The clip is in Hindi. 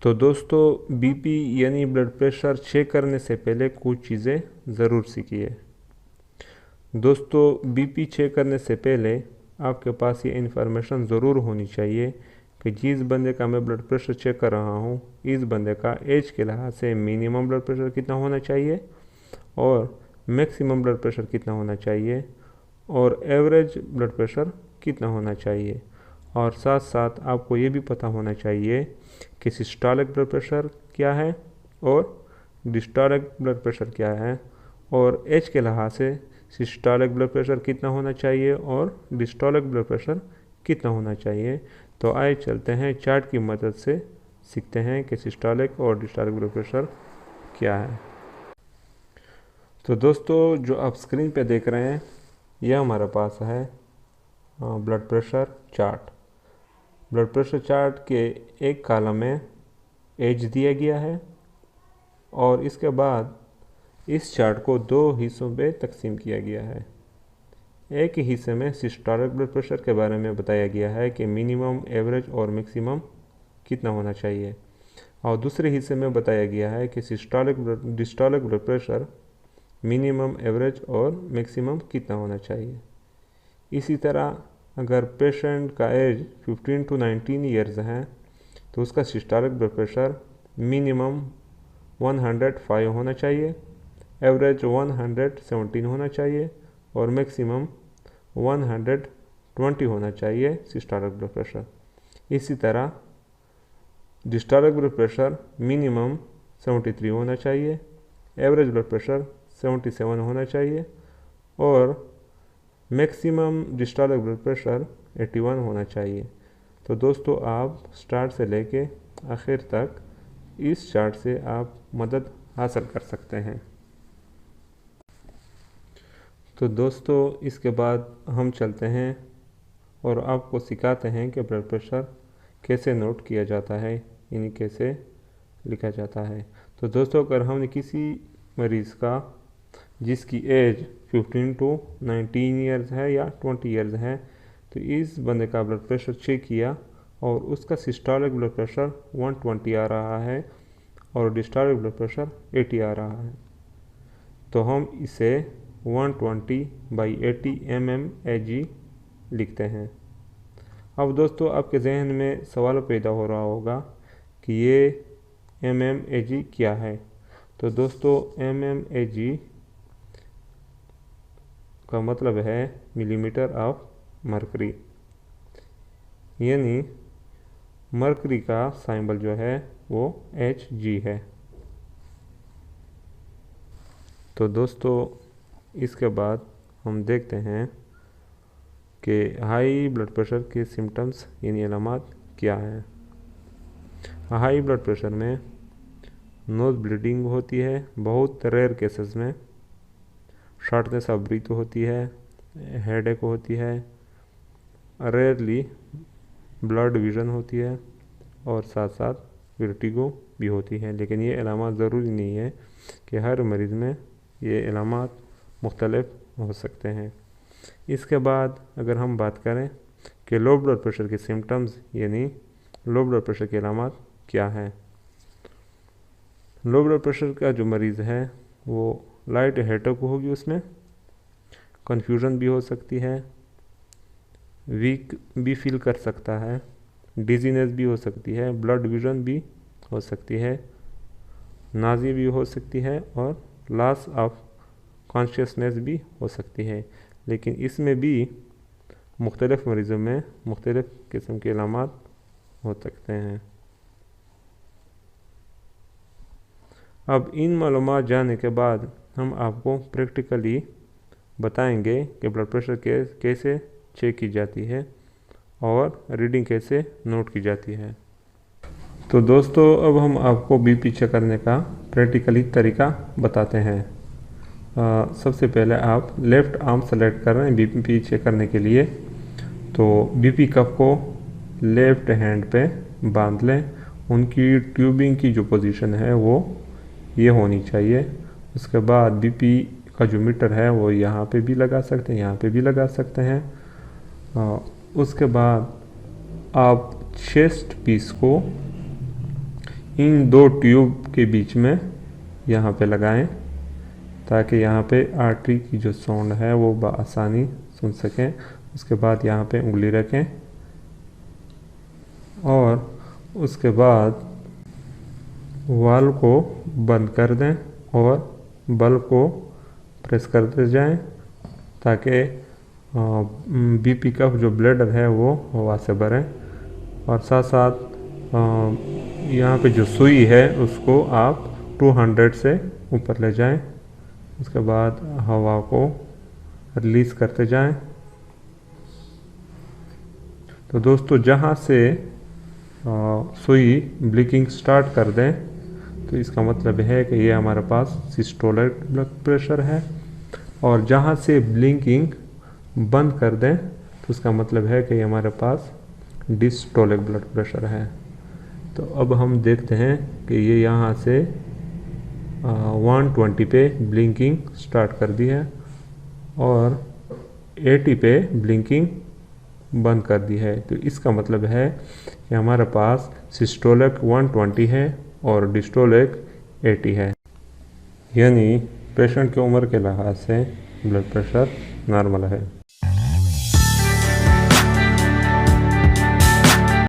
तो दोस्तों बीपी यानी ब्लड प्रेशर चेक करने से पहले कुछ चीज़ें ज़रूर सीखिए। दोस्तों बीपी चेक करने से पहले आपके पास ये इन्फॉर्मेशन ज़रूर होनी चाहिए कि जिस बंदे का मैं ब्लड प्रेशर चेक कर रहा हूँ इस बंदे का एज के लिहाज से मिनिमम ब्लड प्रेशर कितना होना चाहिए और मैक्सिमम ब्लड प्रेशर कितना होना चाहिए और एवरेज ब्लड प्रेशर कितना होना चाहिए। और साथ साथ आपको ये भी पता होना चाहिए कि सिस्टोलिक ब्लड प्रेशर क्या है और डिस्टोलिक ब्लड प्रेशर क्या है और एज के लिहाज से सिस्टोलिक ब्लड प्रेशर कितना होना चाहिए और डिस्टोलिक ब्लड प्रेशर कितना होना चाहिए। तो आइए चलते हैं चार्ट की मदद से सीखते हैं कि सिस्टोलिक और डिस्टोलिक ब्लड प्रेशर क्या है। तो दोस्तों जो आप स्क्रीन पे देख रहे हैं यह हमारे पास है blood pressure chart. Blood pressure chart के एक कॉलम में एज दिया गया है और इसके बाद इस चार्ट को दो हिस्सों में तकसीम किया गया है। एक ही हिस्से में सिस्टोलिक ब्लड प्रेशर के बारे में बताया गया है कि मिनिमम, एवरेज और मैक्सिमम कितना होना चाहिए और दूसरे हिस्से में बताया गया है कि diastolic blood pressure minimum, average और मैक्सिमम कितना होना चाहिए। इसी तरह अगर पेशेंट का एज 15 to 19 ईयर्स है तो उसका सिस्टोलिक ब्लड प्रेशर मिनिमम 105 होना चाहिए, एवरेज 117 होना चाहिए और मैक्सिमम 120 होना चाहिए सिस्टोलिक ब्लड प्रेशर। इसी तरह डिस्टोलिक ब्लड प्रेशर मिनिमम 73 होना चाहिए, एवरेज ब्लड प्रेशर 77 होना चाहिए और मैक्सिमम डिस्टोलिक ब्लड प्रेशर 81 होना चाहिए। तो दोस्तों आप स्टार्ट से लेके आखिर तक इस चार्ट से आप मदद हासिल कर सकते हैं। तो दोस्तों इसके बाद हम चलते हैं और आपको सिखाते हैं कि ब्लड प्रेशर कैसे नोट किया जाता है, यानी कैसे लिखा जाता है। तो दोस्तों अगर हमने किसी मरीज़ का जिसकी एज 15 to 19 ईयर्स है या 20 ईयर्स है तो इस बंदे का ब्लड प्रेशर चेक किया और उसका सिस्टोलिक ब्लड प्रेशर 120 आ रहा है और डिस्टोलिक ब्लड प्रेशर 80 आ रहा है तो हम इसे 120/80 mmHg लिखते हैं। अब दोस्तों आपके जहन में सवाल पैदा हो रहा होगा कि ये mmHg क्या है। तो दोस्तों mmHg का मतलब है मिलीमीटर ऑफ मरकरी, यानी मरकरी का सिंबल जो है वो Hg है। तो दोस्तों इसके बाद हम देखते हैं कि हाई ब्लड प्रेशर के सिम्टम्स यानी अलामत क्या है। हाई ब्लड प्रेशर में नोज़ ब्लीडिंग होती है, बहुत रेयर केसेस में शॉर्टनेस ऑफ ब्रीथ होती है, हेडेक होती है, रेयरली ब्लड विजन होती है और साथ साथ वर्टिगो भी होती है। लेकिन ये अलामत ज़रूरी नहीं है कि हर मरीज़ में ये अलामत मुख्तलिफ हो सकते हैं। इसके बाद अगर हम बात करें कि लो ब्लड प्रेशर के सिम्टम्स यानी लो ब्लड प्रेशर की अलामत क्या है। लो ब्लड प्रेशर का जो मरीज़ है वो लाइट हेडेक होगी, उसमें कन्फ्यूज़न भी हो सकती है, वीक भी फील कर सकता है, डिजीनेस भी हो सकती है, ब्लड विजन भी हो सकती है, नाज़ी भी हो सकती है और लॉस ऑफ कॉन्शियसनेस भी हो सकती है। लेकिन इसमें भी मुख्तलिफ मरीज़ों में मुख्तलिफ किस्म के अलामत हो सकते हैं। अब इन मालूमात जानने के बाद हम आपको प्रैक्टिकली बताएंगे कि ब्लड प्रेशर कैसे चेक की जाती है और रीडिंग कैसे नोट की जाती है। तो दोस्तों अब हम आपको बीपी चेक करने का प्रैक्टिकली तरीका बताते हैं। सबसे पहले आप लेफ़्ट आर्म सेलेक्ट कर रहे हैं बीपी चेक करने के लिए, तो बीपी कप को लेफ़्ट हैंड पे बांध लें। उनकी ट्यूबिंग की जो पोजीशन है वो ये होनी चाहिए। उसके बाद बीपी का जो मीटर है वो यहाँ पे भी लगा सकते हैं, यहाँ पे भी लगा सकते हैं। उसके बाद आप चेस्ट पीस को इन दो ट्यूब के बीच में यहाँ पे लगाएं ताकि यहाँ पे आर्टरी की जो साउंड है वो बआसानी सुन सकें। उसके बाद यहाँ पे उंगली रखें और उसके बाद वाल्व को बंद कर दें और बल्ब को प्रेस करते जाएं ताकि बीपी का जो ब्लडर है वो हवा से भरें। और साथ साथ यहाँ पे जो सुई है उसको आप 200 से ऊपर ले जाएं। उसके बाद हवा को रिलीज़ करते जाएं। तो दोस्तों जहाँ से सुई ब्लिंकिंग स्टार्ट कर दें तो इसका मतलब है कि ये हमारे पास सिस्टोलिक ब्लड प्रेशर है, और जहाँ से ब्लिंकिंग बंद कर दें तो उसका मतलब है कि ये हमारे पास डिस्टोलिक ब्लड प्रेशर है। तो अब हम देखते हैं कि ये यहाँ से 120 पे ब्लिंकिंग स्टार्ट कर दी है और 80 पे ब्लिंकिंग बंद कर दी है। तो इसका मतलब है कि हमारे पास सिस्टोलिक 120 है और डिस्टोलिक 80 है, यानी पेशेंट की उम्र के लिहाज से ब्लड प्रेशर नॉर्मल है।